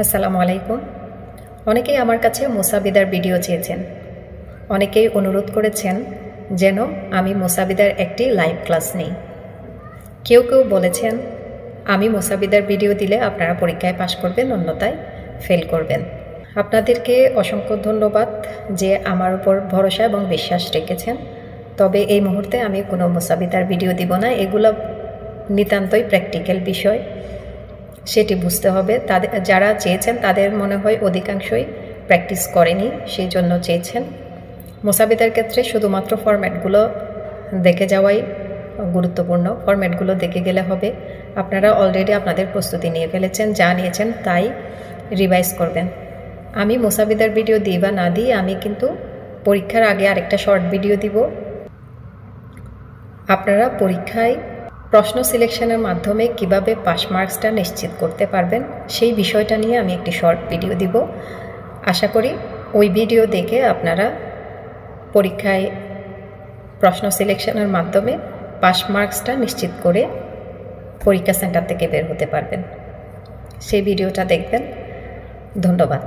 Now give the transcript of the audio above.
আসসালামু আলাইকুম। অনেকেই আমার কাছে মুসাবিদার ভিডিও চেয়েছেন, অনেকেই অনুরোধ করেছেন যেন আমি মুসাবিদার একটি লাইভ ক্লাস নেই। কেউ কেউ বলেছেন আমি মুসাবিদার ভিডিও দিলে আপনারা পরীক্ষায় পাশ করবেন, অন্যথায় ফেল করবেন। আপনাদেরকে অসংখ্য ধন্যবাদ যে আমার উপর ভরসা এবং বিশ্বাস রেখেছেন। তবে এই মুহূর্তে আমি কোনো মুসাবিদার ভিডিও দিব না। এগুলো নিতান্তই প্র্যাকটিক্যাল বিষয়, সেটি বুঝতে হবে। তাদের যারা চেয়েছেন তাদের মনে হয় অধিকাংশই প্র্যাকটিস করেনি, সেই জন্য চেয়েছেন। মুসাবিদার ক্ষেত্রে শুধুমাত্র ফরম্যাটগুলো দেখে যাওয়াই গুরুত্বপূর্ণ। ফরম্যাটগুলো দেখে গেলে হবে। আপনারা অলরেডি আপনাদের প্রস্তুতি নিয়ে ফেলেছেন, যা নিয়েছেন তাই রিভাইজ করবেন। আমি মুসাবিদার ভিডিও দিই বা না দিই, আমি কিন্তু পরীক্ষার আগে আরেকটা শর্ট ভিডিও দিব। আপনারা পরীক্ষায় প্রশ্ন সিলেকশনের মাধ্যমে কিভাবে পাস মার্কসটা নিশ্চিত করতে পারবেন সেই বিষয়টা নিয়ে আমি একটি শর্ট ভিডিও দিব। আশা করি ওই ভিডিও দেখে আপনারা পরীক্ষায় প্রশ্ন সিলেকশনের মাধ্যমে পাস মার্কসটা নিশ্চিত করে পরীক্ষা সেন্টার থেকে বের হতে পারবেন। সেই ভিডিওটা দেখবেন। ধন্যবাদ।